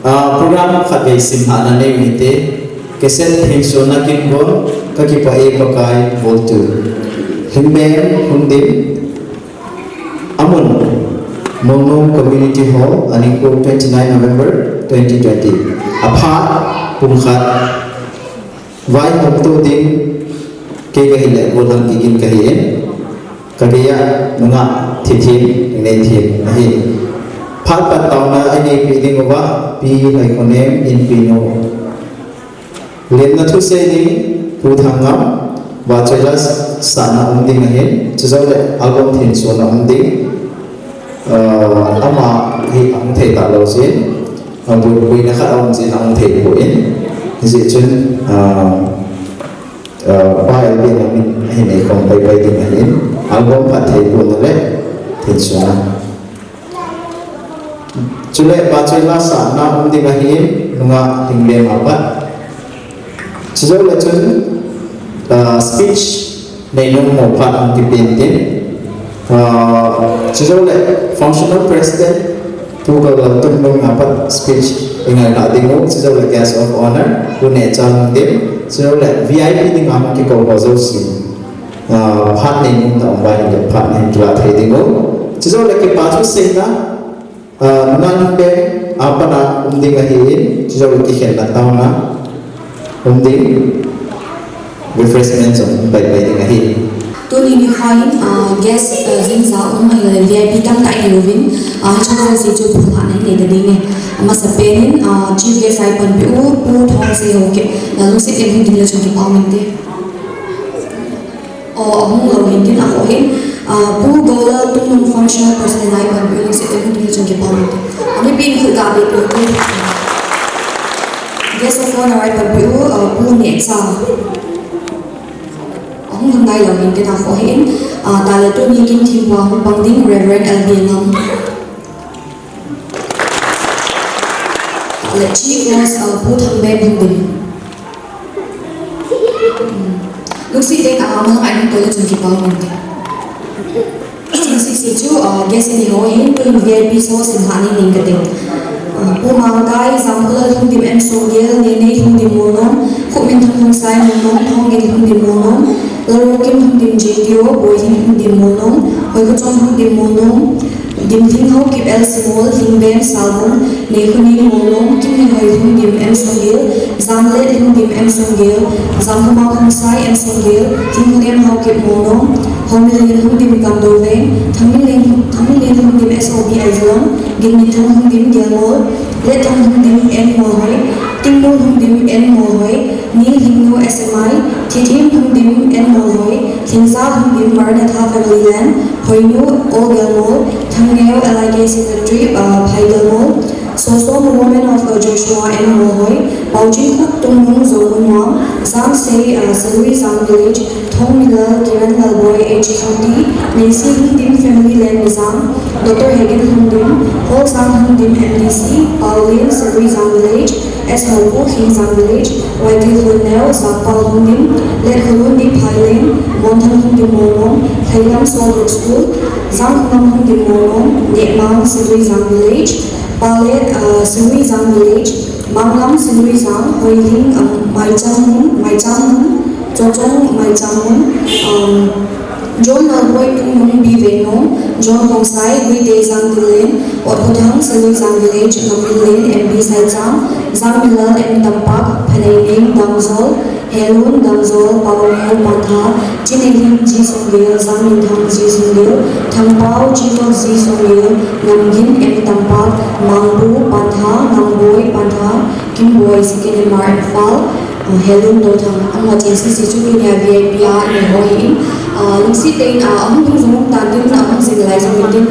program khat ve sim hana nei hite keset hin so na kin gon ka ki pa e pakai voltu himbe hundim amun Mono Community Hall Aningko 29 November 2020 apha pumkhat vai hokto din ke gahile bolan gigin kahien kagaya nunga thithim nei thim ahi phat pat tauna ani piding wa pi lai konem in pino len na thu se ni pu thangam wa cholas sana umding ahi chizole album thin so na umding ama hi ang thei ta lo sin ang bui na kha ang sin ang thei ko in ji chun bai bi na min hi nei kong bai bai din hin album phat thei ko na le thin so na chule ba chela sa na um ding hin nunga hingbe ma ba chizo la chun speech nei nung mo phat ang ti pin tin Chizole functional president tu kalau tu mengapat speech dengan nak tengok chizole guest of honor punya cang tim chizole VIP dengan kita kau si part ni untuk orang yang part ni jual thai tengok chizole kita baju sehna nan be apa na umding ahin chizole kita hendak tahu na umding refreshments baik-baik dengan ahin Tuni ni kain guest zinza umay VIP tam ta ilovin chakang si chu phula nai le ding ne ama sa penin chief guest ai pan pu thong se ho ke lu se em din le chu ki pawmin te o amung lo hin tin a ho hin pu gola tum functional person ai pan pu lu se em din le chu ki pawmin te ani pin khu ga be pu guest of honor ai pan pu ne cha hôm nay là mình cái nào có hiện tại là tôi nhìn kinh thiên hoàng bằng tiếng Reverend Albion là chief guest của thằng bé Hồng Bình lúc sĩ đây cả mọi anh tôi là chuẩn bị bao mình sĩ chú guest này có hiện tôi VIP số sinh hoạt này mình cái tình bố mang cái dòng cơ thông tin em số ghế nên này thông tin mua nó phụ mình thông sai mua nó thông tin thông tin mua nó lalu kim thông tin JDO bồi thông tin mua nó hồi có trong thông tin mua nó điểm thính hậu kịp LC1 thính bên salmon này không đi mua nó kim này hồi thông tin em số ghế giam lệ thông tin em số ghế giam không bao không sai em số ghế thính không em hậu kịp mua nó hôm nay thông tin cầm đồ về thằng mình lên thông tin SOB ai dưỡng ghi mình thông tin dia mốt lệ thông tin em mua hỏi tinh mô thông tin em mua hỏi ni hình nô SMI thì thêm thông tin em mua hỏi thính giá thông tin Maranatha Family Land hồi nô Olga mốt thằng nghèo LIK Secretary Paidal mốt số woman of Joshua em mua hỏi bảo trí khúc tung hung dấu môn hóa giam xây Salary Zam Village thông mila Kiran Lalboy H. County Nancy thông tin Family Land Zam Dr. Hagen thông tin Paul Zam thông tin MDC Pauline Salary Zam Village S. Hopo King Zam Village YT Hunel Zam Paul thông tin Let Hulun Di Pailen Montan thông tin Molong Thailam Solbrook School Zam Khunam thông tin Molong Nhẹ Mang Salary Zam Village Palet Salary Zam Village Manglam Salary Zam Hoi Hing Mai Chang Chong Mai Chang John Lalboy Tung Mung Bi Veno John Hong Sai Gui De Zam Dilen Ot Hotang Salary Zam Village Namin Lane MB Sai Zam Zam Milal M Tampak Panay Ning Damzol Helun Damzol Pawamel Pantha Chinegin Ji Songgil Zam Minthang Ji Songgil Thangpao Chifo Ji Songgil Namgin M Tampak Mangbu Pantha Namboy Pantha Kimboy Sikene Mar Fal Helun Do Thang Ang Wajensi Sichu Nya VIP Ne Hoin lúc sĩ tên ông cũng dùng tàn tin ông sinh lại trong mình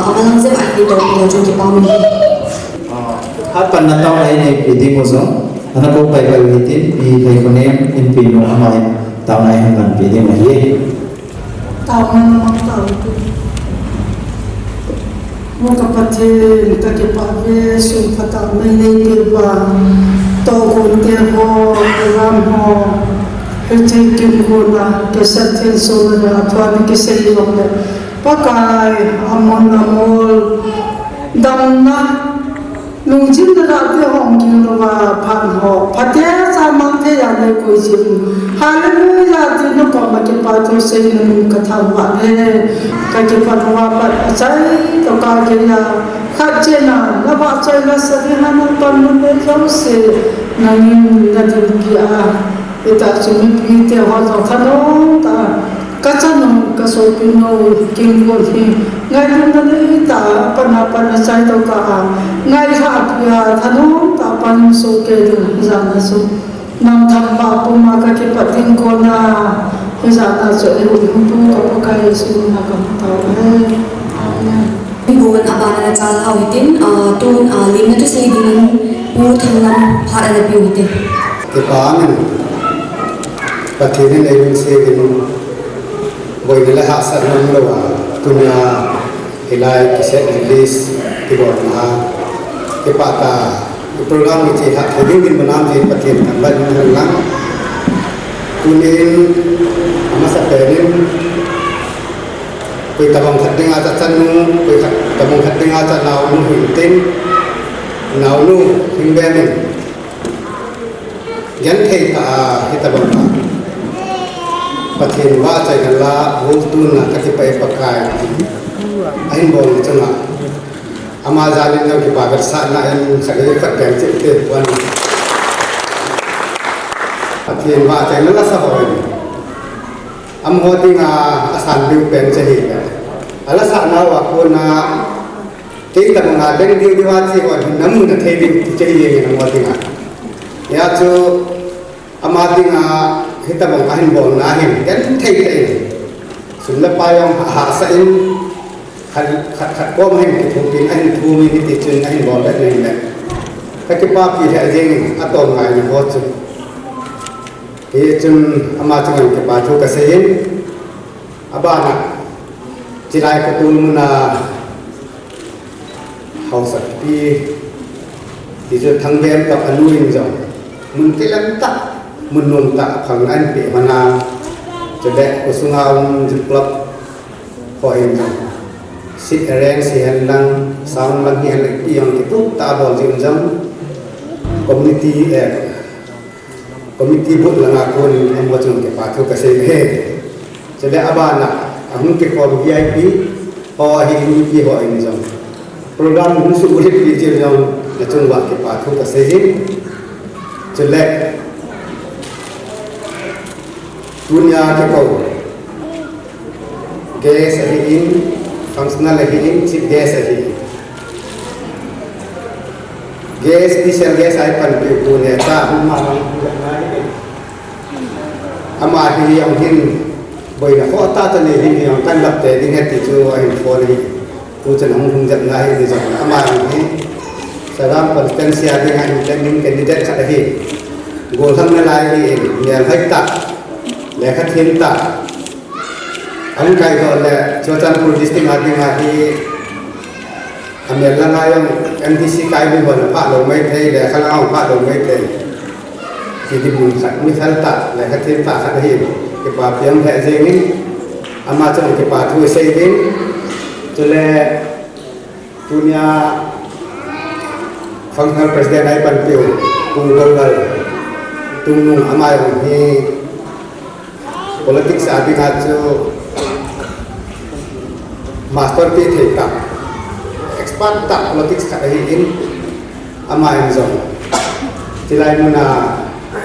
ông đang giúp anh đi đầu nhiều trong cái bao mình hát phần là tao này bị đi một số anh có bài bài bị tin vì thầy con em in pin một hai tao này hàng lần bị đi mà gì tao này nó tao một cái phần thì cái bảo vệ sự phát triển này này thì và tao cũng tiền ho làm ho Hati kimhuna kesatin sona tuan kesayong pakai amon amol damna lung chim da ra te hong kim no ma phan ho phatya sa mang the ya ne koi chim hallelujah ti no pa ma ke pa to se no ka tha wa ne ka ke pa wa pa chai to ka ke ya khat che na na ba chai na sa ri na pa no ne lo se na ni na ti ki a eta chim pi te ho to tha no ta kacang kasopino kinggo hi ngai na nei ta pana sai to ka ngai ha ya thanu ta pan so ke jana so nam tham ba pu ma ka ke patin ko na jana so e hu pu ko ka ye su na ka ta Bukan abang anak cal awitin, tuh lima tu saya dingin pu tengam hari ada biutin. Kepahaman patin ini saya dingin boy nila hasan lawa tunya hilai kisah rilis tibor na kepata program ini hak hidupin menam di patin tambah dengan tunin masa perin koi tabang khating aja canu koi tabang khating aja naunu hintin naunu hingbenin yan thei ta hitabang ta patin wa chai kala wutun na katipai pakai ain bol changa ama jalin na ki pagar sa na en sagai khat ben chete wan patin wa chai na sa hoy am hoti nga asan biu pen chahi ala sa na wa ko na ke ta nga den diu diwa chi ko namu na thei din chahi ye na hoti nga ya chu amati nga hitabang ahin bol na ahin yan thei thei sumla payong ha sa in khat ko mahin ki thupin ahin thumi ni ti chun ahin bol da nei da ka ki pa pi ha jeng atom ngai ni ho chu e chun amati nga ki pa thu ka se yin abana chilai ko tul muna hausa pi ti chu thang ben ka aluin jong mun tilan ta mun nun ta phang an pe mana chede ko sungau club ko in jong sit arrange si han lang sound lang hi han ki yong ki tu ta bol jing jong committee but lang ako ni am wa chung ke pa thu ka se he chede abana ahun ke ko VIP ho hi ni ki ho in jong program mun su ulit ki jong na chung wa ke pa thu ka se he chele dunia ke kau gas ahiin functional ahiin chip gas ahiin gas diesel gas ai pan pe tu ne ta huma ama hi yang hin boy na ko ta ta ne hin yang kan lap te ding heti chu ai fo ni tu chen hong hung jat ngai ni jong ama ni salam potensia ding ai ding candidate khat hi gol thang na lai ni ne hai ta le khat hin ta ang kai ko le Chochanpur district adi ngadi amel la ngayong MDC kai bi bon pa lo mai thei le khalang pa lo mai thei ki di bun khat mi thal ta le khat hin ta khat hi ke pa piang he jeng ama chang ke pa thu sei din to le dunia functional president ai pan piu tung gal tung amai hi politics abi ngacho master pi theta expert ta politics ka hi in ama in zone tilai muna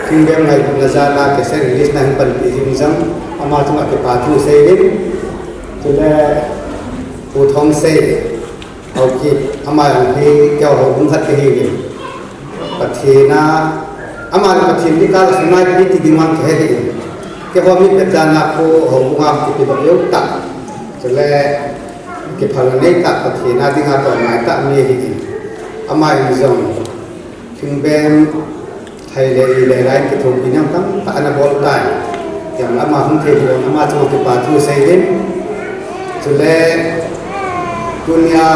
kingdom ngai na zala ke se release na pan pi in zone ama chunga ke pa thu sei din tule u thong sei au ki ama hi kyau ho bung khat ke hi ni pathina ama pathin ni ka sunai ni ti dimang ke hi ke ho mi pe jana ko ho bunga ki pe ba yo ta chale ke phang nei ta pathina dinga to mai ta mi hi ama in zone kingdom thai le rai ke thong pinam tam ta ana bol tai yang ama hung the lo ama chu ke pa thu sei din chale dunia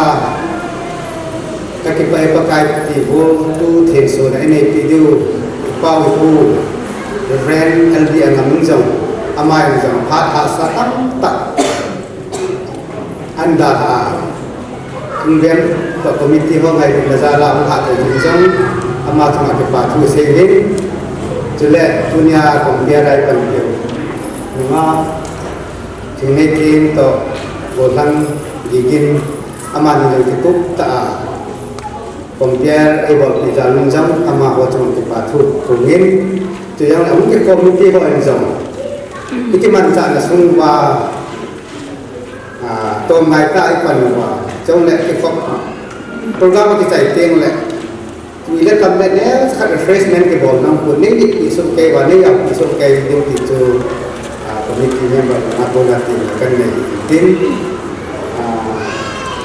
ka ke pa kai ti bo tu the so na nei pi du pau tu ren LD angam jong amai jong pha tha sa tam ta anda ha Kemudian untuk komiti hongai di Nazala menghak terjunjung amat sangat patuh sehingga jelek dunia kompiarai penting. Memang jenis untuk bosan gigin amat yang cukup tak kompiar ebor di dalam jam amat wajib patuh mungkin tu yang mungkin komiti hongai jam. Ini macam semua tom mereka ikan apa. Trong lệ cái phong program cái chạy tiền lệ vì lẽ cầm lệ nhé các refreshment cái bộ năm của những cái số cây và những cái số cây những cái cho committee member là bộ là tiền cái này tiền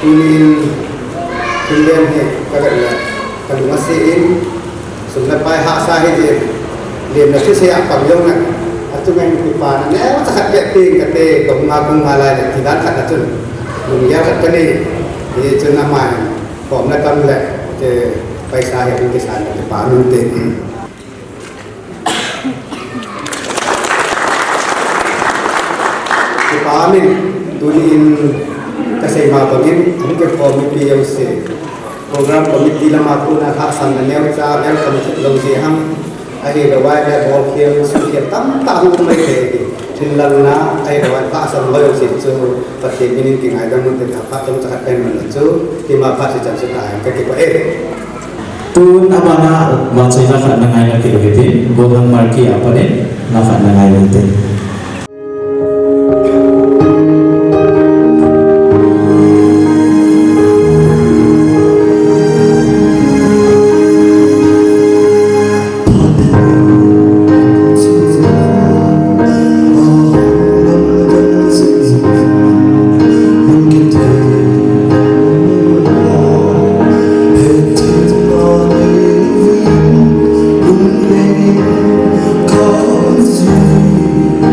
ini kemudian các cái là cái masih in sebenarnya hak saya dia mesti saya akan jom nak atau main pipa ni tak ada tiền cái tê cũng ngalai tidak ada tu mungkin ada ni di chuna maiผมนะกันแหละจะไปสายที่สายจะป่านุ่นเต็มจะป่านี่ตัวนี้จะใช้มาตรงนี้ผมจะขอมีปีเอาเสียโปรแกรมผมมีทีละมาคุณอาศัยสันนิษฐานจะยังคำลงเสียงไอ้เรื่องว่าจะบอกเพียงสุดเพียงตั้งตาหูไม่เท่ถึงลังนะไอ้เรื่องว่าสังเวยสิจูปฏิบัตินี้ที่ไหนดังมันเป็นapaต้องจัดเป็นมันจูที่มาพัฒนาสุดท้ายก็คือว่าTun amana macam nak nangai nak kita, bolang marki apa ni nak nangai nanti. Cause you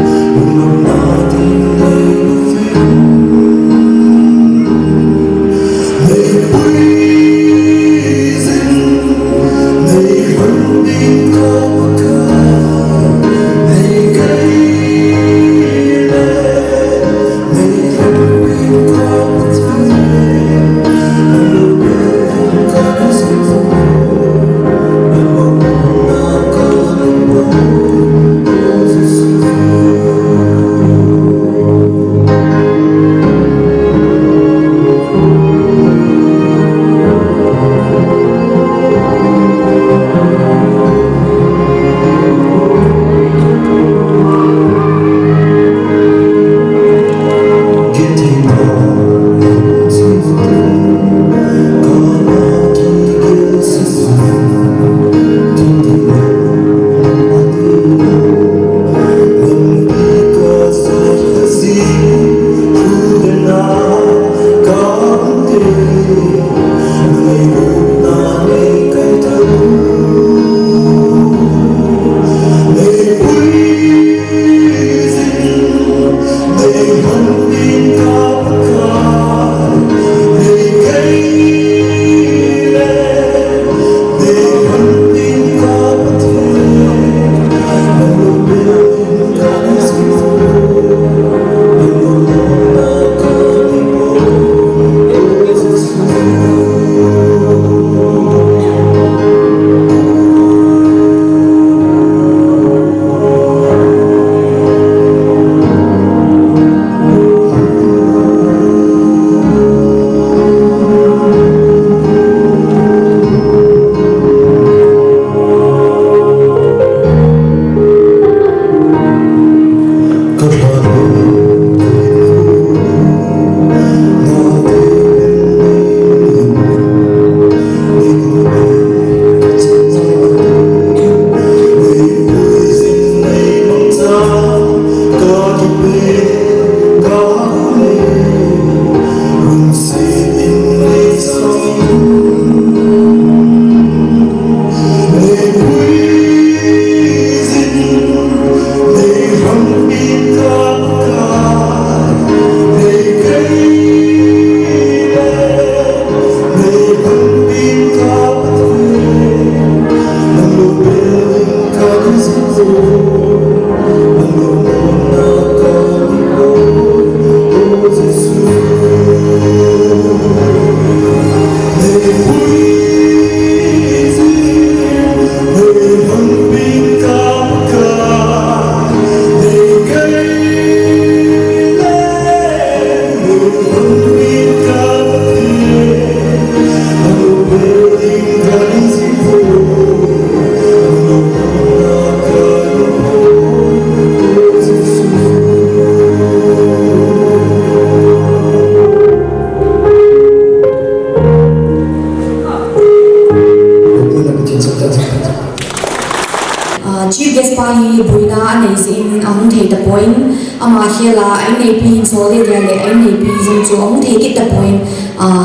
ki buina nei sin am thei ta point ama khela ai nei pi so le dia le ai nei pi zum chu am thei ki ta point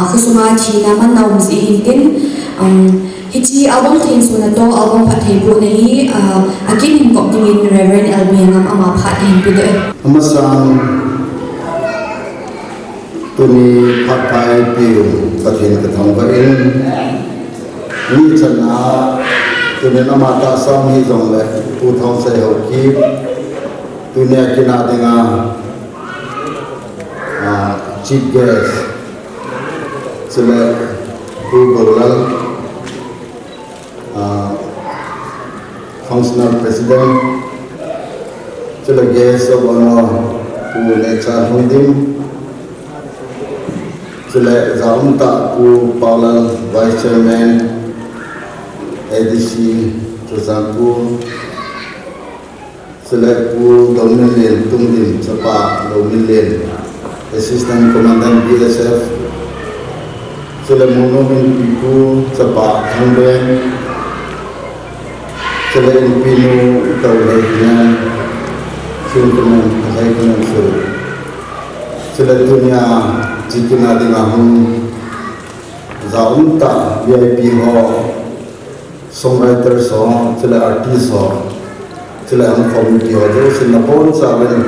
khusuma thina man naum si hintin hichi album thing so na to album phat thei bu nei akin in kop dingin Reverend Albiangam ama phat hin pi de amasang tuni papai piu pathin ka thong ba in ni chana tuni namata sam hi jong le pu thong se ho ki tuni kina denga chief guest sele pu golal functional president sele guest of honor pu Necha Hundim sele zaunta pu Paulal vice chairman ADC Truzangpur select pu Dominion Tungdim Chapa Dominion Assistant Commandant BSF select Monomin Pipu Chapa Thangben select Pinu Tawlainya Sunkunan Haikunan Sur select Dunia Jikina Dingahun Zaunta VIP Ho songwriter song chile artist ho chile am community ho jo sinapon saben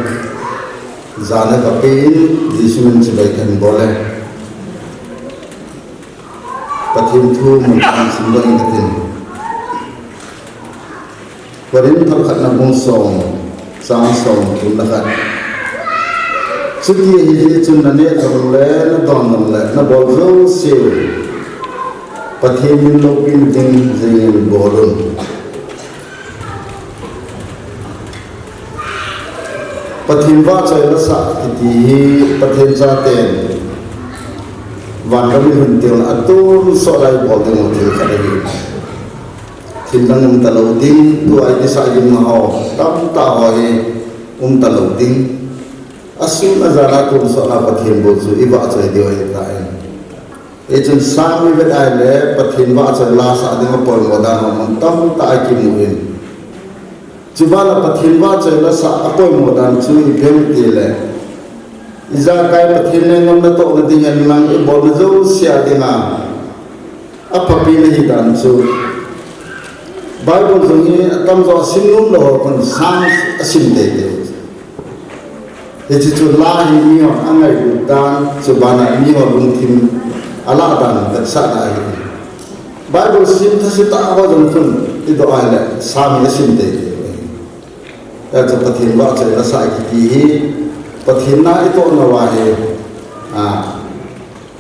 zane kapin disumen chile kan bole pathim thu mun simba ingatin parin thakhat na bung song sang song tun nakhat chuti hi chun na ne thong le na don le na bol zo siu pathin lopin ding zin bolun pathin wa chai la sa ti pathin cha ten wan ram hun tel atur so lai bol ding til khadai tin lang talo ding tu ai ti sa jin ma ho tam ta hoi talo ding asun azara tu so la pathin bol su iba chai dio ai ta Ejun sami vet aile pathin wa cha la sa ding pol moda mon tam ta ki muin chibala pathin wa cha la sa apoi moda chu gem ti le iza kai pathin ne ngom na to na ding an mang e bol zo sia dinga apa pi le hi dan chu Bible zungi atam zo sinum lo kon sang asim de de Eji chu la hi mi ho angai du dan chubana mi ho lung thim Allah dan tersana ini. Bible sim tersita apa jempun itu ayat sami sim deh. Ya seperti yang baca rasa kita pathina itu nawahe.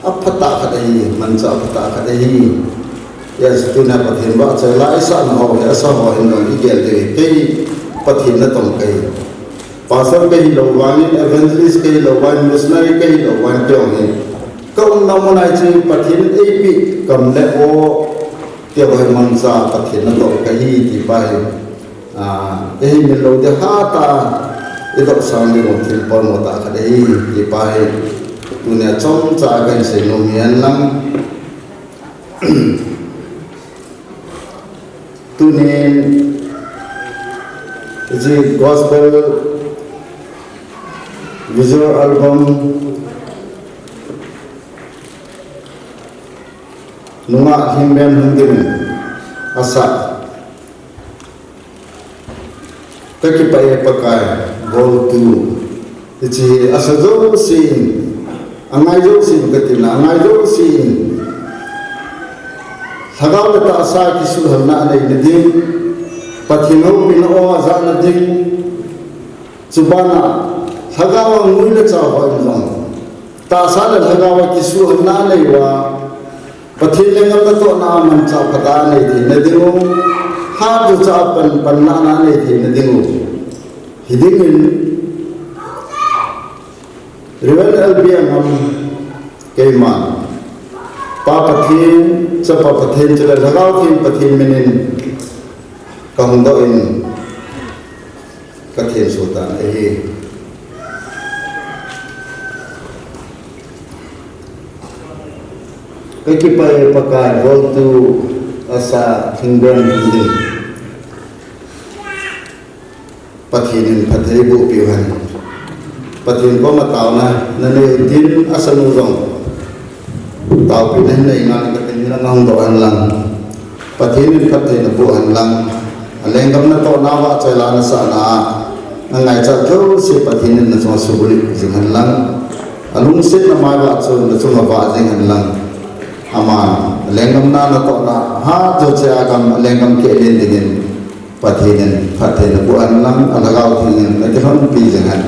Apa tak kadai manca apa tak kadai. Ya setunya pathin baca la isa naho ya saho indon igel deh. Kei pathina tong kei. Pastor kei lawan evangelist kei lawan missionary kei lawan tiong ni. Kau namun aja pathin AP kam le o tiap hari mangsa pathin atau kahi di pai ini lo de hata itu sambil mungkin pon mata kadai di pai dunia com cagan senomian lang tunin ji gospel visual album nunga himben hundim asa taki paye pakai gol tu ichi asa zo sin angai zo sin katina angai zo sin thagaw ta asa kisu hamna nei nidim pathino pino aza nadim subana thagaw nguila chawa injong ta sa la thagaw kisu hamna nei wa pathin lengam na to na man cha pata nei thi nadingu ha du cha pan na na nei thi nadingu hidingin rival Albiangam keiman pa pathin cha pa pathin cha la lagaw thin pathin minin kahung do in kathin sultan Kekipai pakai voltu asa hinggan hindi. pathin pathe bu piuhan pathin ko matao na nane tin asanu rong tao pi nei ngan ka tin na ngong do an lang pathin pathe na bu an lang alengam na to na wa chela na sa na ngai cha tho se pathin na so subuli jing an lang alung se na mai wa chu na chu ma wa jing an lang ama alengam na to na ha jo che agam alengam ke len dingin pathin pathe na bu an lang alagaw thing na ke hon pi jing an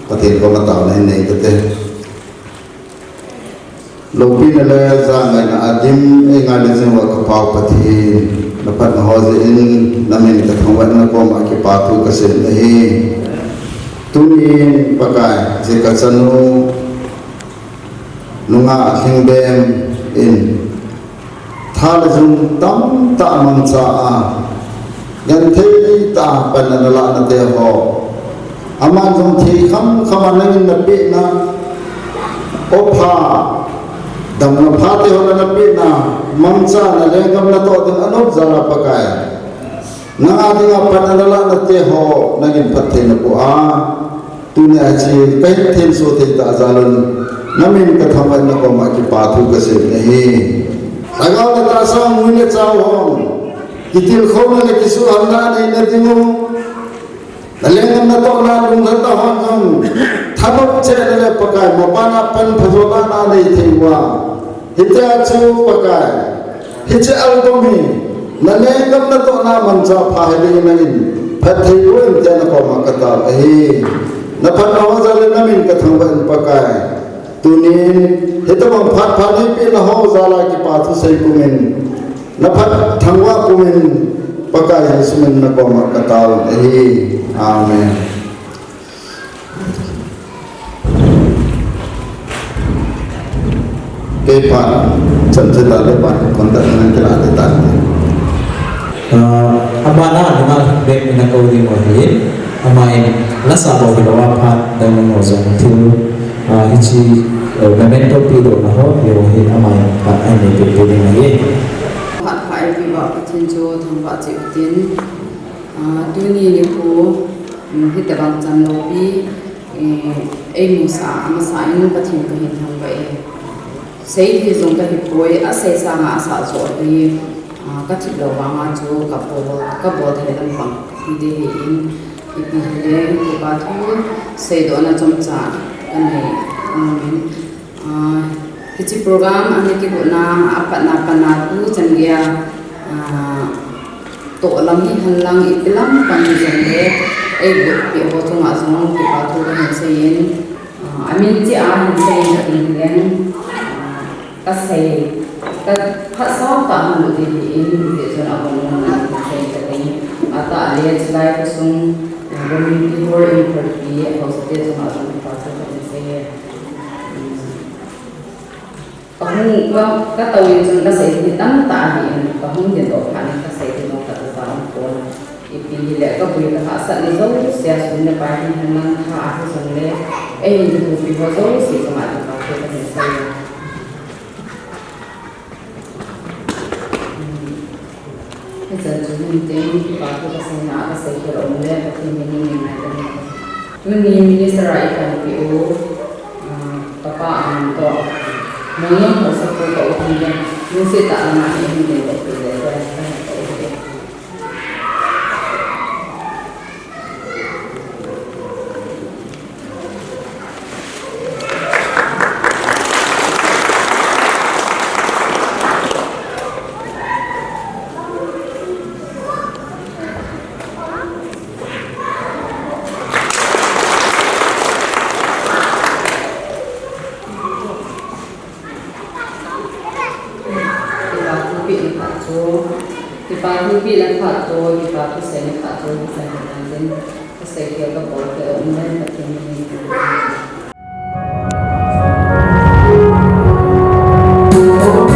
pathin ko matao na nei te lopi na le za ngai na adim e ngai le jeng wa ka pau pathin na pat na ho je in na men ka thong wa na ko ma ki pa tu ka se nei tuni pakai je ka chanu nunga thing bem in thal jung tam ta mang cha a yan thei ta pan na la na te ho ama jung thi kham khama na na pi na opha dam na pha te ho na pi na mang cha na le ngam na to ding anop zara pakai nga dinga pan na la na te ho na gin phat the na ko a tu ne a chi kai then so te ta zalon namin ka thaman na ko ma ki pa thu ka se nei agaw na ta sa mu ne chao hom kitil khom na ki su hamna nei na dingu nalengam na to na lung ta hon jong thabok che na le pakai mo pa na pan phajola na nei theiwa hita chu pakai hiche al to mi nalengam na to na man cha pha hele na in phat thei wen te na ko ma ka ta ai na phat na wa za le namin ka thangban pakai tunin hita bang phat phat ni pi na ho zala ki pa thu sei kumin na phat thangwa kumin pakai hasumin na ko ma ka ta ai amen ke pa chan chan da le pa kon da nan kala de ta amana nunga bek na ko di mo hi amain lasa bo di bawa phat dang mo zong thu hichi memento pi do na ho yo hi amain pa ai ne pi pi na ye pat phai pi ba pathin cho thang ba che tin tu ni ni ko hi ta bang chan lo pi e mu sa ama sa in pathin ko hin thang ba e sei thi zong ka hi poi a se sa ma sa zo ri ka thi lo wa ma chu ka bo the lam pang de hi in ipi le ko ba thu sei do na chom cha kan he kichi program ane ki bona apana pana tu changya to lam hi hanlang ipilam pan jande e bu pi ho thuma zong ki pa thu kan se yin amin chi a hin se yin len ka se ka pha sa ta lu de in de so na bon na se ta ni ata le chlai ko sung gomi ki hor in per pi ho se te so ma so pa sa kan se các tàu điện chúng ta sẽ đi tắm tạ hiện và không điện độ khả năng ta sẽ đi một cái tàu con thì lẽ các quý các hạ sản đi dấu xe xuống để bài thì năng hạ thì xuống để em thì thuộc vì có dấu xí cho mà được cái cái này xây bây giờ chúng mình tính và cái xây nhà cái xây cái ống để thì mình này mình minister ai kan PO papa an to Mungkin masa foto kemudian musik tak lama ini tidak berbeda. Tapi lang fato, di fato sa ni fato sa natin kasi kaya kapag umulan pati ni Hãy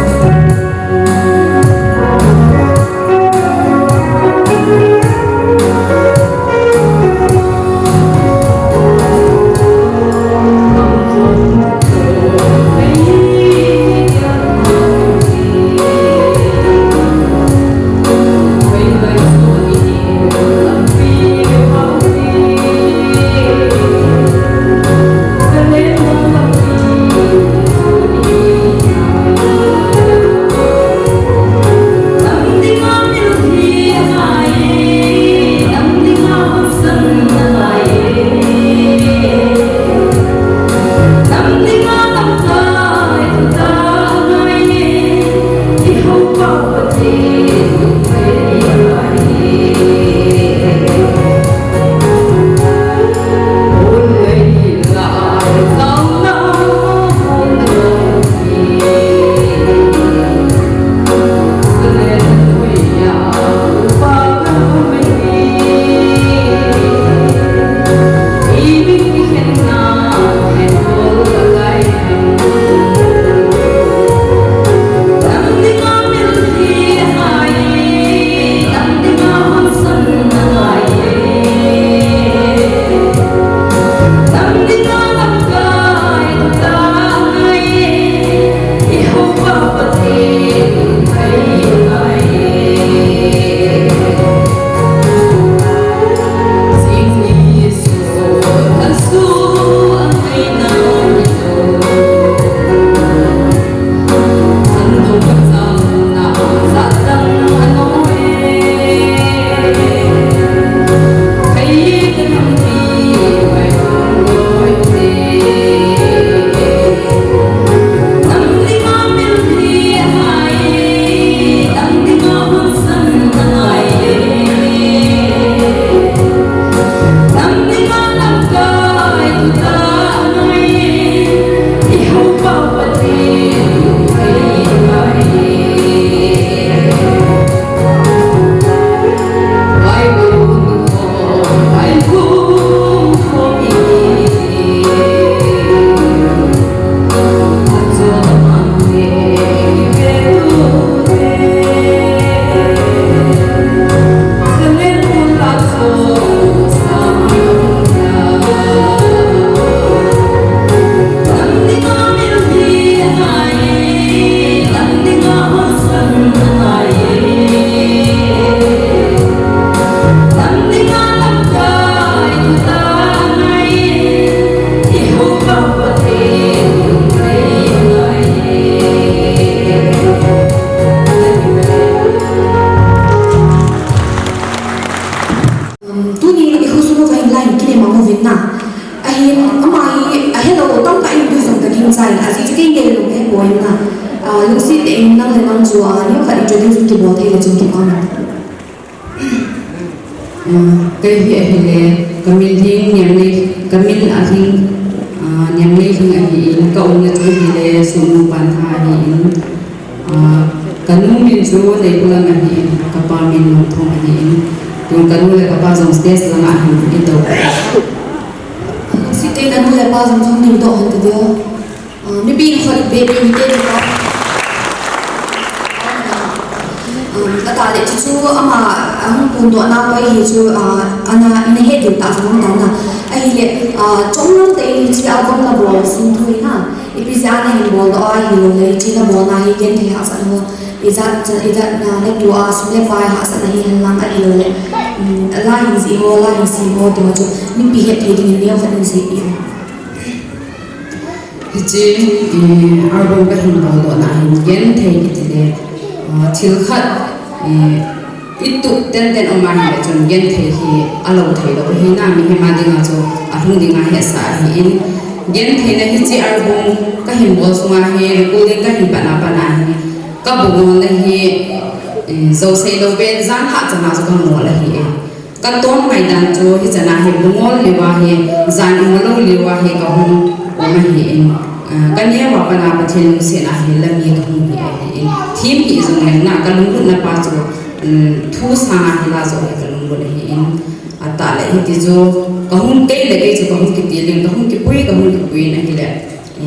subscribe cho kênh Ghiền Mì Gõ để không bỏ lỡ lúc xí tiền năng là năng chùa nếu phải introduce cái bộ thầy là chung cái con cái hiện là kami hình nhằm này kami hình nhằm này hình hình câu như tôi thì là sum bàn thai hình kanu min số này cũng là hình kapal min thông hình yung kanu là kapal dòng stage là ngã hình itu xí tiền kanu là bao giờ không nhìn độ hơn từ đó maybe nó phải biết cái tên đó tại lệ chú ama ang punto na bay hi chú ana ina hết được ta xong đó na ai lệ trong lúc đấy chỉ album là ball xin thôi na episode này ball đó ai hiểu lấy chỉ là ball này gen thì hạ sản ho episode na lấy dua sulle file hạ sản này hình lang ai hiểu lệ line gì ho line gì ho thì mà chú mình bị hết thì đi nhiều phần gì đi chỉ album cái hình ball đó na gen thì cái thiếu khát ít tụ tên tên ông mai là chọn gen thấy thì alo thấy đó hi na mi hi ma đi ngã cho ahung đi ngã hết sa hi in gen thấy là hi chỉ album cái hình ball sung hi recording cái hình bana bana hi các bộ môn là hi dấu xây đầu bên gian hạ cho nào cho con mồi là hi các tôn mày đàn cho hi cho nào hi bộ môn liwa hi gian môn lâu liwa hi cái hông mà hi cái này vào bana bắt thiên sẽ là hi làm gì cái hông hi thím hi dùng này na cái lung na pa cho thu sang hi la rồi cái lung bồn hi ta lại hi cái jo cái hông cái là cái cho cái hông cái tiền cái hông cái bui này hi là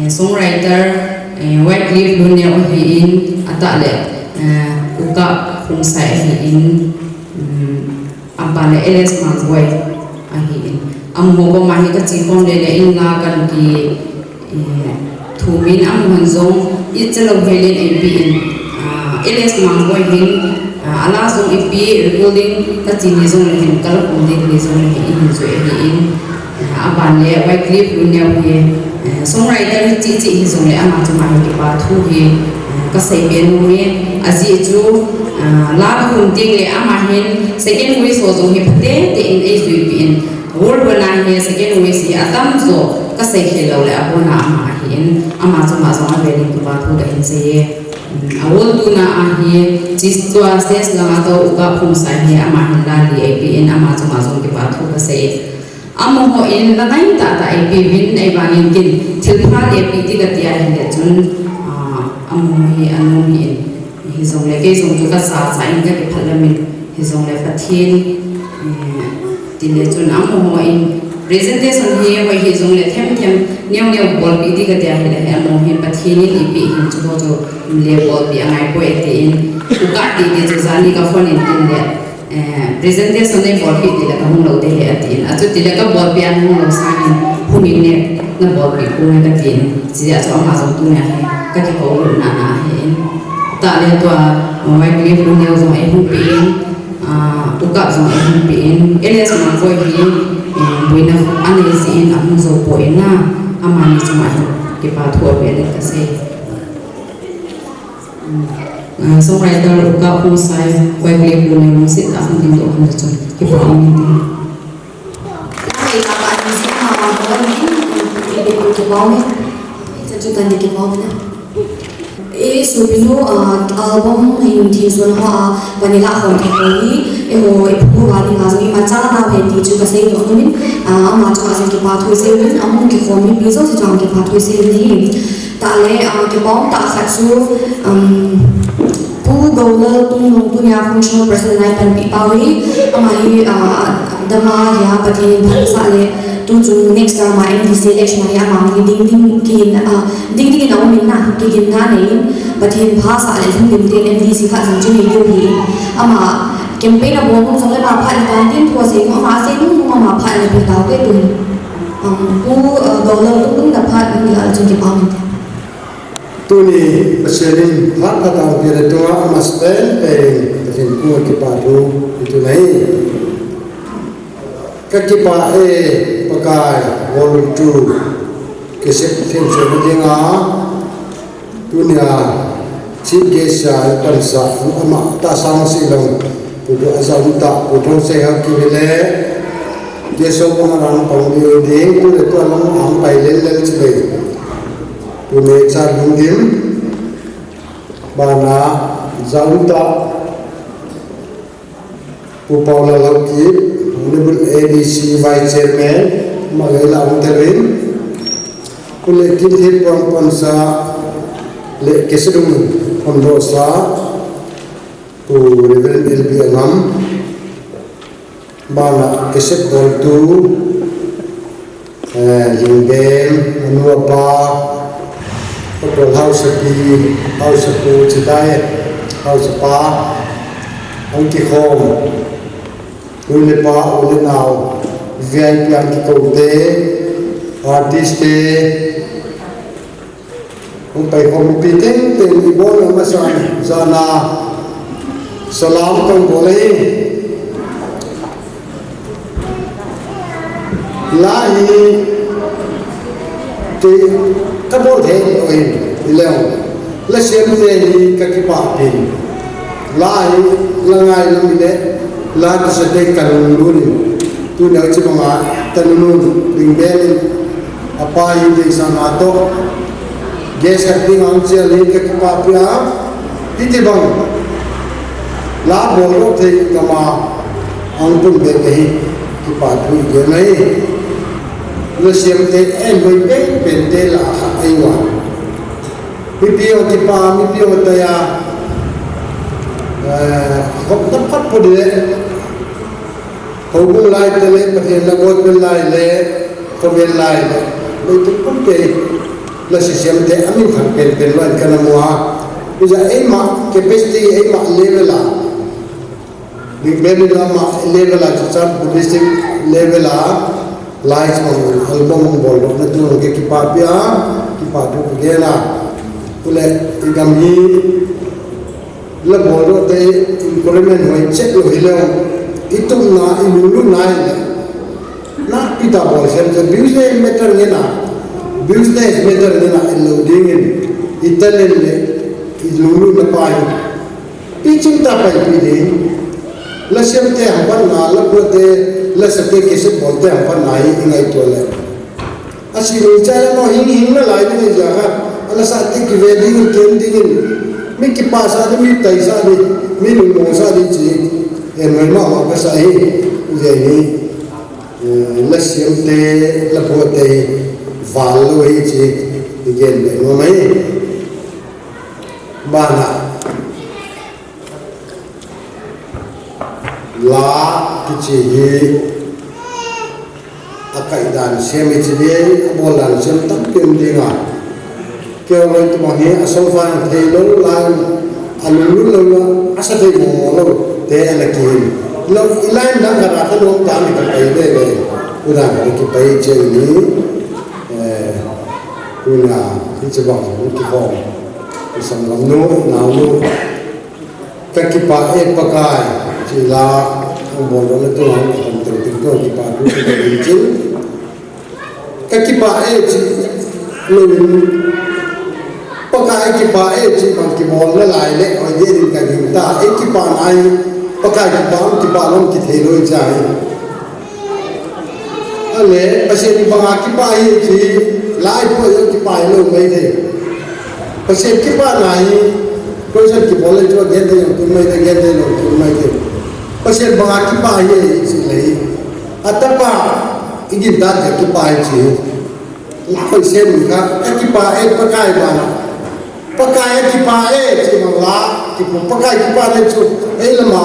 songwriter Wycliffe luôn nhau hi ta lại uka khung sai hi apa le Elias Mansway hi ammo ko ma hi ka chi phong le in la kan ki thu min am hon zong it chalo helen ap Elias Mansway hin ala zong ap recording ka chi ni zong le hin kal ko ding ni zong le in zo hi in aban le Wycliffe luôn nhau hi songwriter chi hi zong le ama chu ma ki pa thu hi ka sei ben ni azi chu la hun ting le ama hin second wish so zong hi phate te in a zui pin word bana hi second wish hi atam zo ka sei khelo le abona ama hin ama chu ma zong be ni ki pa thu da hin se awol tu na a hi chis to stage la to uka phum sai hi ama hin la li ap in ama chu ma zong ki pa thu ka sei amo ho in la nai ta ap win nei ba nin kin thil pha ap ti ka tia hin le chun amo hi anu hi hi zong le ke zong chu ka sa in ka ki phalamin hi zong le pathin ti le chun amo ho in presentation hi hi zong le them nyau bol bi ti ka tia hi le amo hi pathin ni pi hin chu ho chu le bol bi angai ko e ti in ka ti chu zani ka phone in tin le presentation nei bol hi ti la ka hung lo te he atin a chu ti la ka bol bi an hung lo sa ni hunin ne na bol bi ku na ka tin chi ya chu ama zong tu ne ka ki ho na he ta le to mai bi lu ne zo ai hung pi uka zo ai hung pi Elias Mansway hi buina ane si in am zo po na ama ni chu mai ki pa thu be le ka se songwriter uka hu sai Wycliffe lu ne sit a hung din do han chu ki pa ni ti ai ta ba ni si ma ma ko ni ni ko ko ni sa chu tan ni ki ko na subinu album hình thì xuân hoa và nên là hoàn thành với em ơi phụ bà đi ngắm mà cha nào về thì chưa có xây được nên mà cho anh cái bà thuê xây nên ông cái phòng mình bây giờ thì chọn cái bà thuê xây đi tại lẽ cái bóng tại khách số phụ đầu là tung nông tu nhà functional person này cần bị bao đi mà hi đâm ra ya bắt đi phản xạ lẽ tu chung next time mà em đi selection này mà mình ding ding nào mình na cái gì na này bắt đi phá xạ lẽ chúng mình đi em đi xí phát chúng mình yêu hi mà campaign là bốn trong cái mà phát là tin thua gì mà sẽ đúng mà phát là bị đào cái tuần phụ đầu là cũng đã phát là trong cái bao mình tuni paselin hat atang pira tua amaspen takin ku kiparu itu nai kakipa pakai volume 2 keset tension dinga dunia chief guest pansa ama ta sang silong pudu azam ta pudu seha kibele jeso pengarang pangdio ding tu le tu alam am pai len len chbe tu ne cha lung dim bana zaunta Paula Lauki, Honorable ABC Vice Chairman, Magaila Unterin, Kule Kilhit Pampansa, Le Kesedum Pondosa, to Reverend LB Anam, Bana Keset Boltu, Lingben, Anuapa, Hotel House of Chitaya, House of Pa, Anki Home. Ule pa ule now VIP ang kikote artist kung pay competing ten ibon ang masan sana salam kang boleh lahi te kabol the oin ilaw la siem ni kakipapin lahi langai lamile la sa te kanunun tu na chi mga tanunun ringbel apa yung sa nato ges at ding ang siya link ka papya iti bang la bolo te kama ang pun de kahi ki patu ge nai le siam te en goi pe pente la aiwa mi pio ki pa mi pio ta ya không tất phát của đứa hầu cũng lại tới lên mà hiện là ngồi bên lại lệ không bên lại đây tôi cũng kể là sự xem thế anh thằng bên loại cái nào mua bây giờ ấy mà cái besti ấy mà level là mình bên đó mà level là chắc chắn police level là lights mà album bol nó tu cái kipapia cái là tôi lại cái gam gì la bodo te increment hoi check lo hilo itum na ilulu nai na pita boy sem je business matter ngena loading in italen le ilulu na pai piching ta pai pi de la sem te haban na la bote la sate ke se bolte haban nai ingai to le asi ro cha no hing na lai ni ja ha ala sa te ki wedding kending mi ki pa sa mi tai sa ni mi lu mo sa ni chi en mai ma ka sa hi je ni la sim te la po te val lo hi chi gen le no mai ba na la ki chi hi akai dan sem chi be abolan sem tak pem dinga kêu lên tụi mọi người sâu pha thì nó là luôn luôn asa thấy mồ lo thế là kia lo ilain đang gặp cái đồ tám thì phải đây về tôi đang cái bay chơi ní tôi là đi chơi bóng cái phòng cái sân lòng nô nào nô các cái bà em bà cài chỉ là không bỏ đó là tôi làm không tự tin tôi cái bà tôi phải đi chứ các cái bà em chỉ luôn pakai kipa chi bang ki bol la lai le oi de rin ka rin ta kipa nai pakai kipa lom ki theloi chai ale pasen banga kipa chi lai po yo kipa lo mai de pasen kipa nai ko san ki bol jo gen de yo mai de gen de lo mai de pasen banga kipa chi lei atapa igin da kipa chi la ko sen ka kipa pakai bana pakai kipa chi mang la kipa pakai kipa le chu ei lama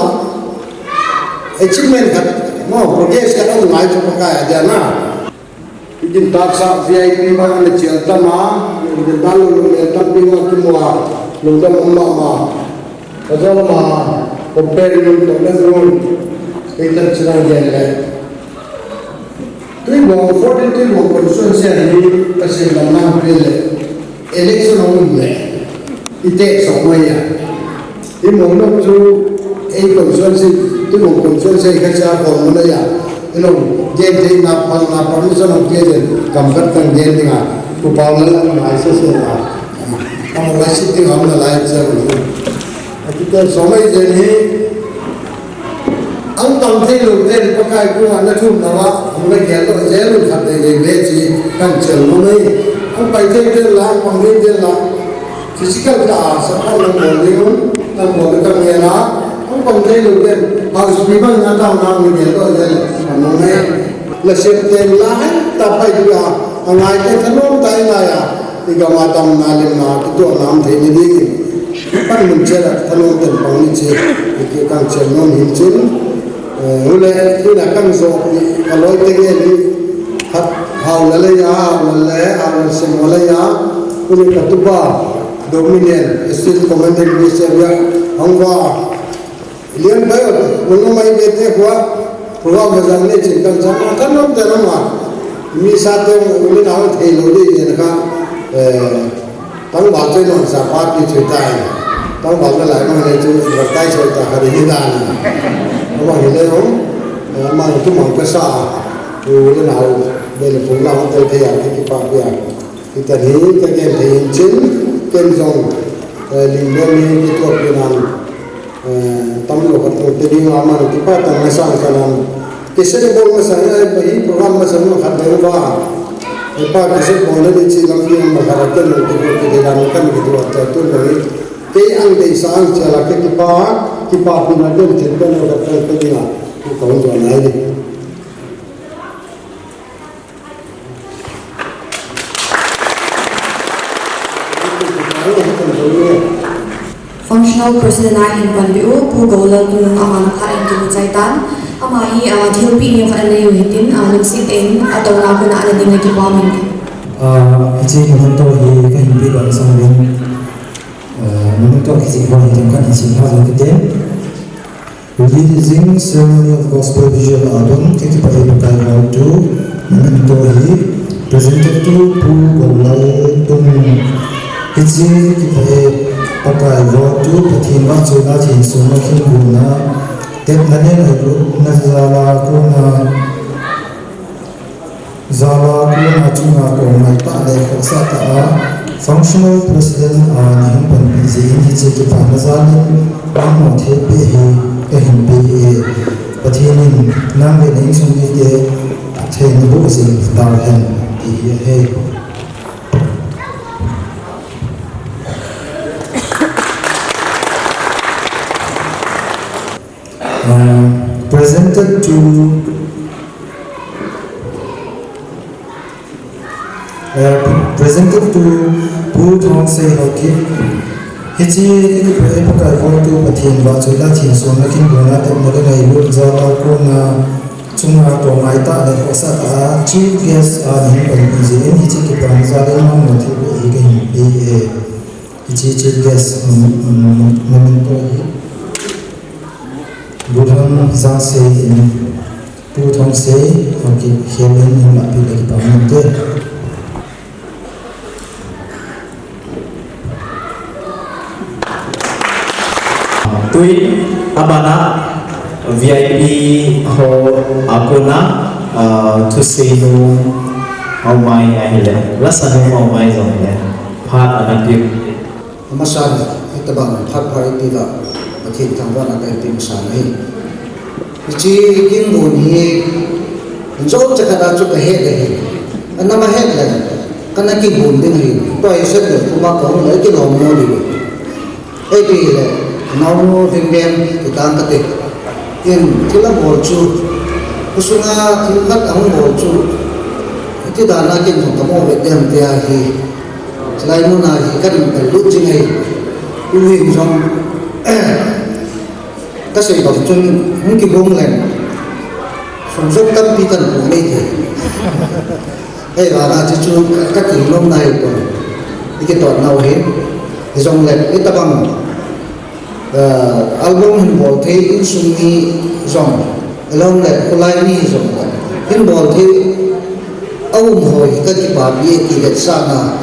achievement khat mo progress ka ang ngai chu pakai aja na igin tak sa VIP ba na chel ta ma de dal lo le ta pi ma ki mo lo da ma ma aja ma compare lo to le ron ei ta chira ge le tui mo 42 mo position se ni pasen la na pe le election on le ite so maya ti mo no chu ei position se ti mo position se ka cha ko mo ya ilo je je na permission of je kam kat kan je dinga ku paula na isa se na am la si ti ham na lai cha ru ati so mai je ni ang tang thế lục thế có cái cũng là chung nào á ông lấy cái đó dễ luôn thật để về chi căn chợ nó mới ông phải thế thế là bằng thế thế là physical ka sa ko ng bowling ng bowling ka mera ang pangkay lugen house people na tao na ng nito yan ano may la septem lahat tapay dia ang ay tanong tayo na ya igamatang nalim na ito ang amay ni pan munchera tanong tan pangniche ikang chernon hinchin ule ina kang so aloy tege ni hat haulaya haulale semolaya ule katuba Dominion still commanding Bisaya Hangwa Lian Bayo Uno Mai Bete Kwa Program Bazane Chinkang Sama Kanam Tanama Mi Sate Ule Nawa Thelo De Yenaka Tang Bache Non Sapat Ni Chitai Tang Bache Lai Ma Ne Chu Ratai Chota Hari Hidan Ama Hile Hong Ma Tu Mang Kasa Ule Nawa Bele Pungla Hotel Thaya Ki Pa Pia Kita Hi Ka Gen Thayin Chin Ken Jong Lingben Ni Ki Tu Pinan Tamlo Ka Tu Tedi Ngama Ki Pa Tang Masang Kanan Kese Bol Masaya Bahi Program Masang Khat Deu Ba Pa Kese Bol Ni Chi Lam Ki Maharatan Ki Tu Ki Dan Kan Ki Tu Ta Tu Ni Ke Ang Dei Sang Chala Ki Pa Pinan Deu Chen Kan Ka Ta Tedi Na Ki Kaun Jo Nai Functional President in Panbiu, Pu Golan Amana Kain Kimu Zaitan, Amai Dhilpi ni Kan Leu Hitin, Limsit En, atau Naku Na Ada Dinga Kipamin. Iji memento hi kan hindi ba isang rin memento iji ba hitin kan isi ha lagde releasing ceremony of gospel visual album kiki pa ipakai how to memento hi presented to Pu Golan iji kita pakai waktu pertimbangan juga di semua guna tekniknya itu nazala kuna cuma kuna tak ada kesata functional president ni pun busy ini jadi panazalin kamu tepi KMPA pertimbangan namanya ni sungguh dia teknik busy dalam dia presented to Pu Thong Se Hoki Hichi Pakai Foto Pathin Ba Chula Thin Sona Kin Gona Tem Moda Ngai Lu Zawa Ko Na Chunga To Mai Ta Le Kosa Ta Chief Guest Ni Pan Bizi Hichi Ki Pan Zale Ma Mothi Bi Ge Hichi Chief Guest Memento Budhan Zang Se Pu Thong Se Hoki Hemen Ni Ma Pi Le Pa Mute Tui abana VIP ho akuna to say no how my ahile lasa no how my zong le phat anatiu Masan ito ba phat phai ti la pathin thangwa na kai ti masan hi chi kin mun hi zo chakada chu ka he de hi anama he la kana ki bun din hi to ai set de kuma ka le ki lo mo di ai pi le Naunu Vingben kita angkat in kila borcu kusunga kilhat ang borcu itu dana kin thong kamo wedem tia hi selain nu na hi kan lu chingai uhin jong ta sei ba chun ki bong len song sok tam pi tan bu nei the ai ba na chu ka ki long nai ko ikitot nau he jong len itabang album hình bol thế in sungi zong along le kulai ni zong in bol thế au hồi các cái bà bia thì get sana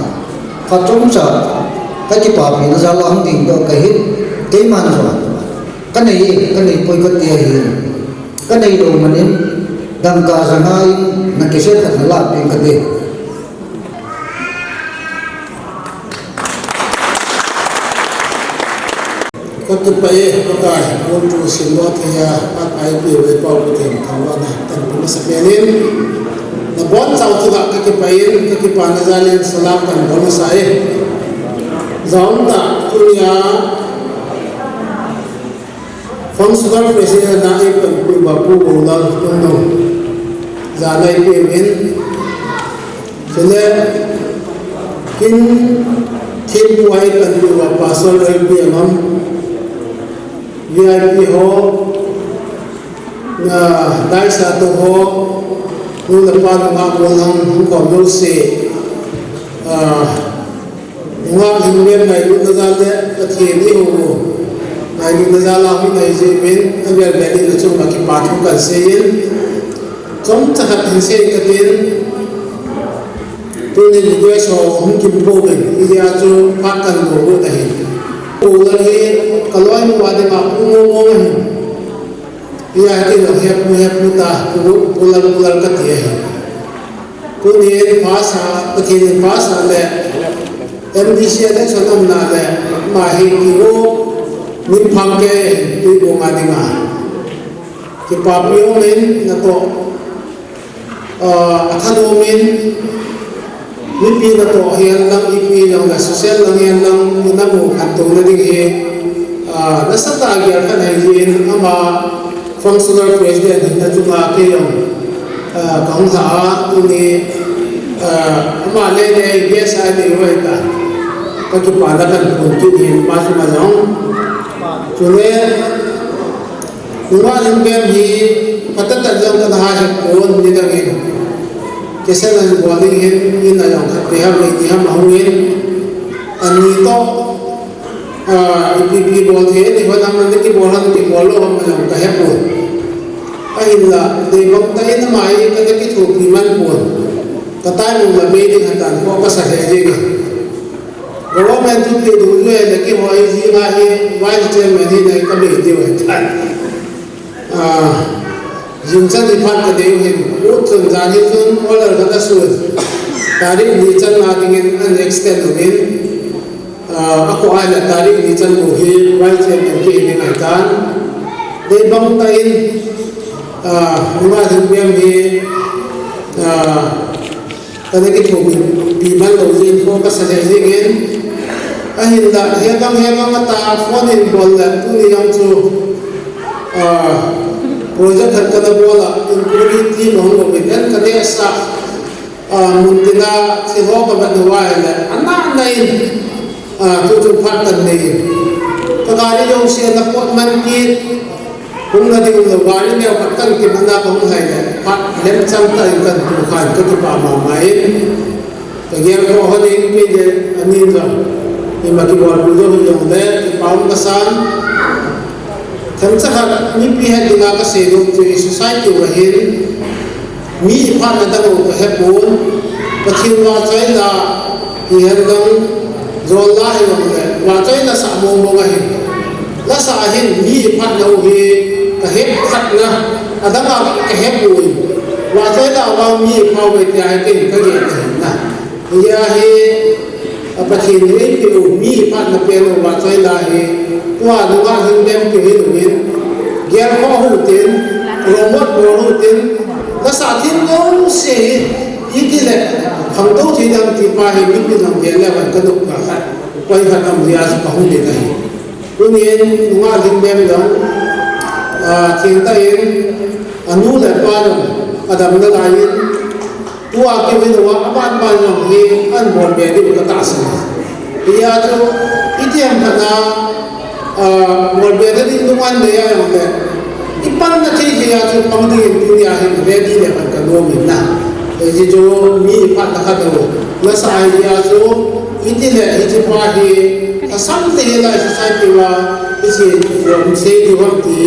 phát trong sa các cái bà bia nó ra lo hang ding do cái hit cái man rồi cái này coi cái tiền cái này đồ mà nên đam ca ra ngay là cái sẽ thật là bên cái gì Kota paye pakai untuk semua tiada pakai biaya pau penting kawan dan pemasok menin. Nabuat tahu tidak kaki paye kaki panazalin salam dan bonus saya. Zong ta kunya functional president na ipan ku bapu bola tuno zanai payment sele kin tin buai kan ku pasal rugby amam VIP ho na dai sa to ho nu la pa na bolang ko no se nga himbe mai lu na zale athe ni ho ai lu na zala mi nei je men agar gadi na chung ki pathu kan se yin chom cha hat hin se ka tin tu ni ni so hum kim bo ben ya chu pa kan bo bo da hin o la he kaloi mu wa de ma pu mo mo hin ya ke no he pu ta pu pular ka ti hai tu ni phasa pathe ni phasa le MDC ada sonam na le mahi kiro min phangke tu bonga dinga ki papio men na to athano men lipi na to hian lang ipi lang na social lang yan lang na mo kanto na ding he nasa tagya ka na yin ama functional president na tunga ke yung kaung sa tu ni ama le le yes ai de wa ta ka ki pa da kan ko ki ni pa su ma jong chu le nuwa lim be ni patat ta jong ka ha he ko ni da ge ke sa na bo ni he ni na jong ka te ha ni ni ha ma hu ni ani to ipi bo the ni ho nam na ki bo han ki bo lo ma jong ka he ko ai la de bang ta ina mai ka ta ki thu pi man bo katai mo la be ni hatan ko ka sa he je ge government tu ke du le le ke ho ai ji ma he vice chairman ni dai ka be de wa tan jing chan ni phat ka de he o chung ja ni chun order ka ta su tarik ni chan na ding an extend no in ako ai la tarik ni chan mo he vice chairman ke ni na tan de bang ta in ma ding bem he tadi kita bimbang lagi ko kasih ingin akhirnya hegang mata phone in bola tu yang tu project harga bola include team hong bekan kade asa muntina si ho ka badwa ile anna nain tu phatan nei kagari yung siya na pot man kit kung na di ulo gari niya patkan kimana kung hay na pat lem chang tayo kan tukan ko pa mamain kagyan ko ho din pide anin ra ni magibor bulo yung de paum kasan tham cha ha ni pi ha dinga ka se do to society wa hin mi pa na da ko he pun pathin wa chai la hi han dang zol la hi wa chai la sa mo mo ga hin la sa hin mi pa na hi ka he khat na adama ka he pun wa chai la wa mi pa we ti ai ke ka ge na ya he pathin ni pi mi pa na pe no wa chai la he wa lu ga hin dem ke he ni ger ko hu tin robot bo hu tin la sa thin no se ikile kham to thi dang ti pa hi mi pi dang ge la ban ka du ka khat koi khat am ria su ka hu le kai ku ni nga ling dem dang thing ta in anu le pa no adam na lai tua ke we no aban ban no hi an bon be di ka ta sa ya to itiam kana bon be di du man le ya yo le ipan na thi ya to pang di dunia hi be di le ban ka do min na ji jo mi pa ta ka do na sa idea so itile ji pa hi asam te la society wa isi from say di wa ti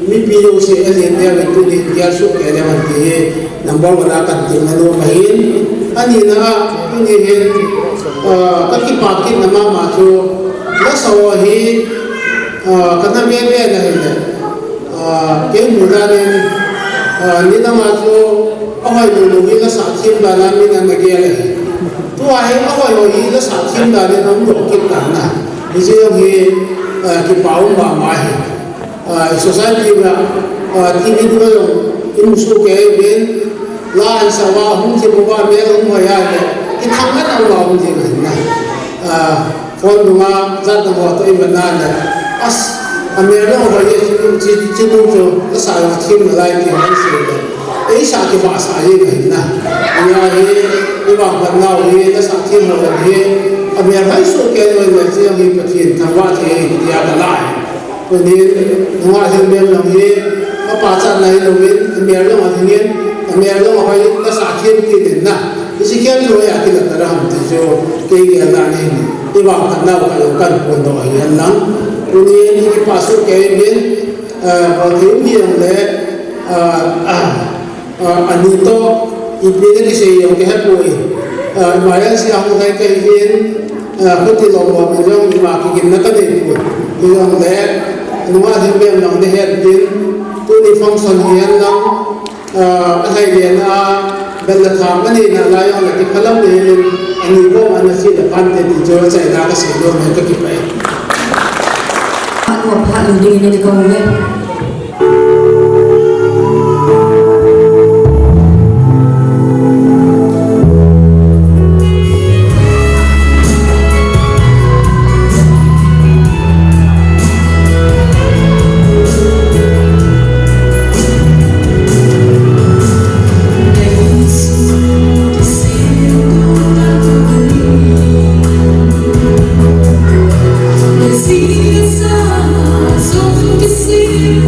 mi pi yo se ale ne wa tu di ya su ke le wa ti number wala kan ti na no mahin ani na ni he ka ki pa ki na ma so la so hi kana be be na he ke mu da ne ni na ma so awai lo ni la sa thim da na mi na na ge le tu ai awai lo ni la sa thim da ne nam do ki ta na ni je he ki pa u ma ma he society wa ti ni du lo in su ke ben la an sa wa hum ti bo ba me hum ya le ki thang na lo hum ji na phone dunga zat na mo to ibana na as amero ho ye chimu jo la sa ma thim na lai ki han se na ei sa ki ba sa ye ga na ya he ni ba ba na ye la sa thim na he amer hai so ke no na ji ami pathin thangwa the ya da lai ko ni dunga he me na he ma pa cha lai lo win amero ma thien amero ho ye la sa thim ki na isi kya lo ya ki la taram ti jo ke ya la ni iba ka na ka lo kan ko do ya lang ni ki pasu ke bin ba thi ni le ani to ibe ni se yo ke ha poi ma ya si ang dai ke yin ko ti lo mo me jo ni ma ki kin na ka de ko ni yo le nu ma thi be no de het din tu ni function hian lang hai lian a ben la tham ani na la yo la ki phalam ni ani bo an si da pan te ti jo chai na ka se do me ka ki pai Aku apa lu di ini kau le? See,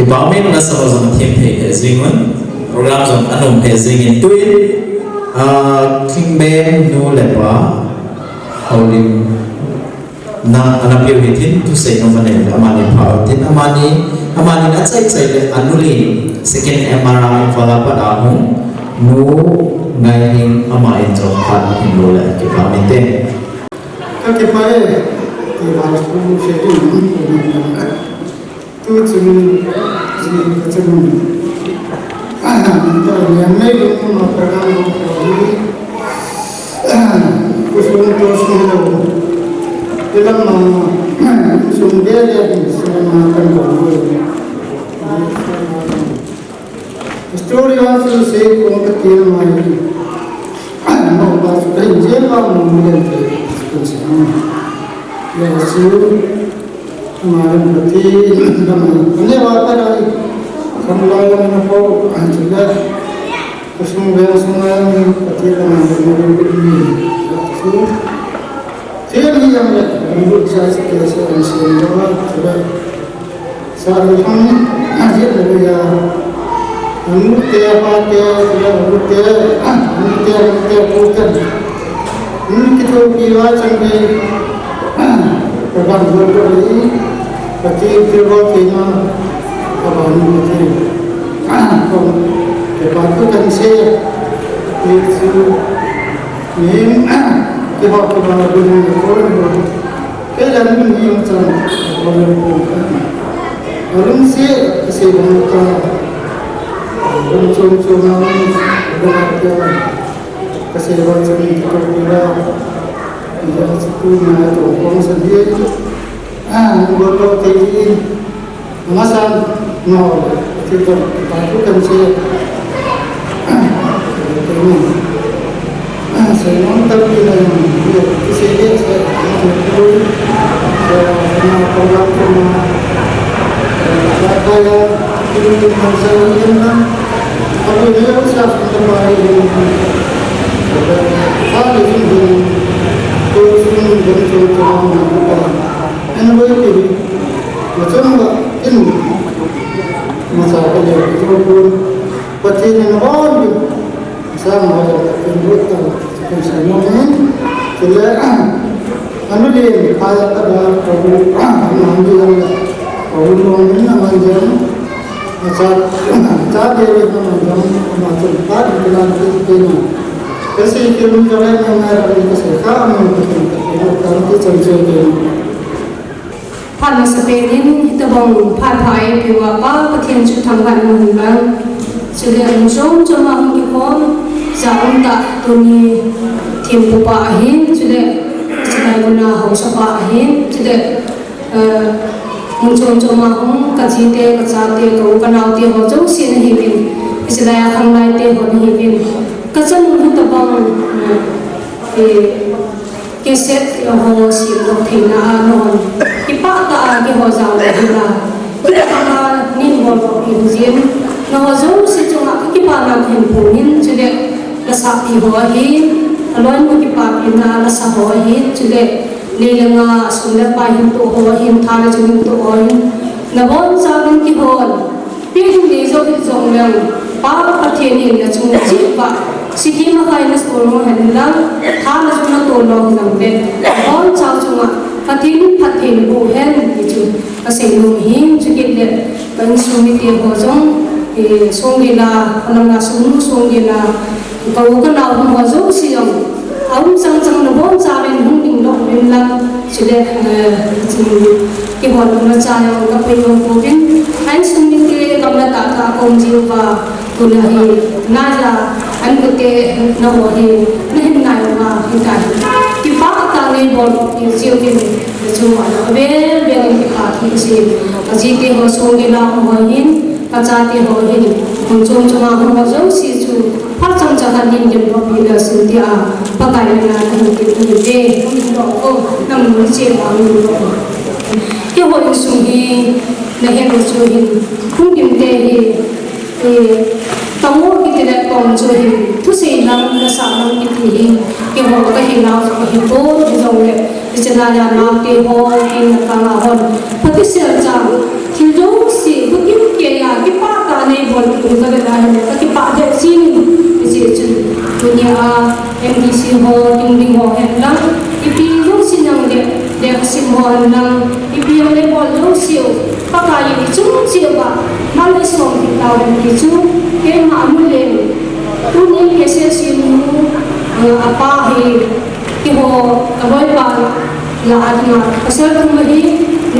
bảo mình là sao rằng thêm thể hệ riêng hơn program rằng anh hùng thể riêng in tuyên kinh bem nu lệ quá hậu lim na anh biểu hiện thiên tu sei nó vấn đề amani phao thiên amani đã chạy le anuli second MRI vala pa da hung nu ngai hin amai trong phan hin lo le ke pa min te các cái phải thì vào school sẽ đi tu chừng ngày nay cũng mà program của chúng tôi xuống đâu cái lần mà xuống về thì sẽ mà cần bảo story also say con cái tiền mà nó bảo cái gì mà mình nhận được cũng sẽ Yesus kemarin berarti ini apa dari kamulai yang apa juga kesembuhan semua berarti kemarin ini Saya yang menurut saya sekitar semua sudah saya kami hasil dari menurut apa sudah menurut bukan ini kita kira sampai program ini kecil firman apa ini kalau kan saya itu ini kita berdua orang kita ini macam orang saya bukan orang kesehatan kita kira yang sepuluh itu orang sendiri buat ini masa nol kita bukan saya saya nonton dia kesehatan saya program saya ini saya ini kalau dia bisa terbaik hari ini terus mencoba ini macam ini masalah yang terpun petinya orang sama yang saya ini jadi anu dia ayat ada program mengambil program ini namanya macam cara dia macam apa dengan itu कैसे फिल्म जो है हमारा कैसे काम करते हैं चलते Phan Spain tabong phathai piwa pa pathian chu thangban mun bang sile mong choma hum ki kon zaun ta tuni thim pa hin sile sile guna ho sa pa hin sile mong choma hum ka chi te ka cha te ko kanau te ho jong sin hi bin sile ya khang lai te ho hi bin ka chan hu tabong cái set ho si lo thina non ipa ta ke ho za la hina ta ni ho lo ki zin no ho zo si chunga ki pa na khin pu nin chule la sa pi ho hi alon mu ki pa pi na la sa ho hi chule le lenga sunda pa hin to ho hin tha na chung to ho hin na bon sa bin ki ho pi ni zo ki zong lang pa pa the ni na chung chi pa Siki makai nas orang hendak, hal cuma tolong sampai, orang cakap cuma patin bu hen itu, asyik lumih sedikit le, bangsu itu hojong, songgila, orang ngasung songgila, kau kenal hojong siang, awam sang nabon cawin hunging dok memang sudah kehon macam apa yang mungkin, hanya sendiri kalau tak kau jiwa kunahi naja anh có thể nó bỏ đi nên ngày mà hiện tại thì bác ta nên bỏ đi siêu tiền để cho mọi người về những cái khác thì gì chỉ tiền họ số cái nào họ hin các gia tiền họ hin còn cho mà họ giống si chú phát trong cho hắn nhìn điểm họ bị là sự tiền bác cái này là những cái người về không đó cô nằm muốn chơi mọi người đó cái hội sung hi là hiện được chơi hin không điểm tệ thì tàu kita dah konjuri, tu sehingga bersama kita ini, kita boleh hilang hidup di dalam sejarah nama kita ini kala hon. Tapi sejak hidup si begitu kaya bol tu ka da ka ki pa de sin je chun dunia MDC ho ting ho la ipi lu sinang de sim ho lang ipi le bol lu siu pa ka yi chu siu ba ma le som ki ta ki chu ke ma mu le tu ni ke se sim apa hi ki ho avoi pa la adna pasal tu mahi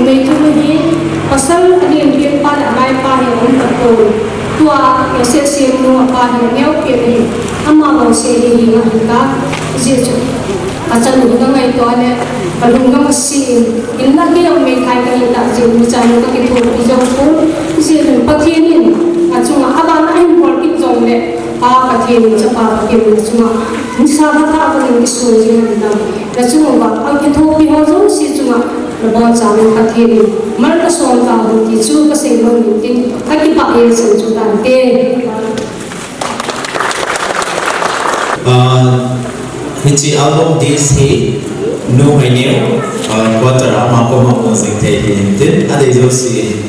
ni tu mahi pasal ani dia pa la mai pa hi on ta ko tua ke se sim nu apa hi neu ke ni ama ba se ni nga ka je chu acha lu nga ngai to ne palung nga si inna ke om me khai ka ni ta je mu cha nu ka ke thu ki jong ko je nu pathian ni achunga aba na in bol ki jong le a pathian ni cha pa ke mu chunga ni sa ba ta ba ni su ji ni ta ta chunga ba a ke thu pi ho jong si chunga na ba cha ni pathian ni mar ka son ta hu ki chu ka se lo ni tin ka ki pa e san chu dan te Hichi album this he no menu quarter ama ko ma ko sing the tin ade jo si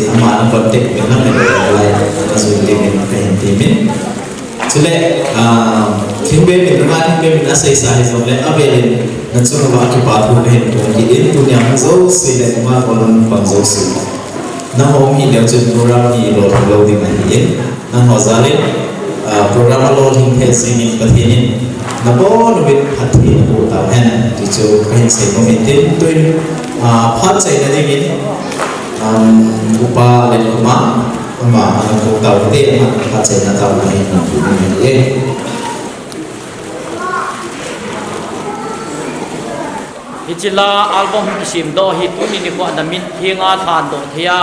ama na contact me na me lai asu te me ka hin te chule kimbe me na kimbe me na sai sai zo le abele na chu ba ki pa thu hen ko ki in tu nya zo si le ma ko lan pa zo si na ho mi le chu program ni lo lo ding na yin na ho zale program lo hing the singing pathin na bo no bit hathi na bo ta hen ti chu kain se ko min tin tuin phat chai na ding in upa le ma ma na ko ta te ma phat chai na ta na hin na tu ni e Ichila album kisim do hi tu ni ko na min thinga than do thia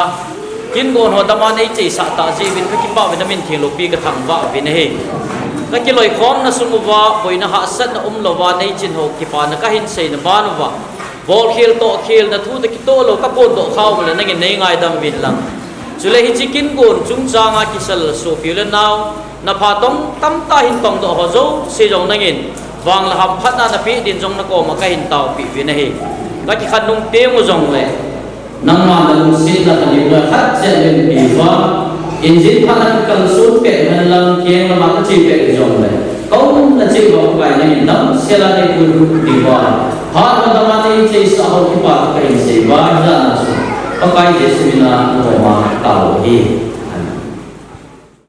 kin gon ho dama nei chei sa ta ji bin ki pa vitamin thing lo pi ka thang wa vin he ka ki loi khom na sumu wa boina ha sat na lo wa nei chin ho ki pa na ka hin sei na ban wa bol khel to khel na thu te ki to lo ka pon do khaw ma na ngi nei ngai dam bin lang chule hi chikin gon chung changa ki sal so pi le naw na pha tong tam ta hin tong do ho zo se jong na ngin wang la ham phat na pi din jong na ko ma ka hin taw pi vin he ka ki khan nung te mo jong le nang ma lang sin la ni ba khat chen len pi wa injin phalan kal sun pe man lang kieng la ma ka chi pe jong le kong na chi ba ba ni nam se la ni ku di wa ha ma da ma ni chi sa ho ki pa ka in se ba ja na so pa kai je semina ko ma ta lo hi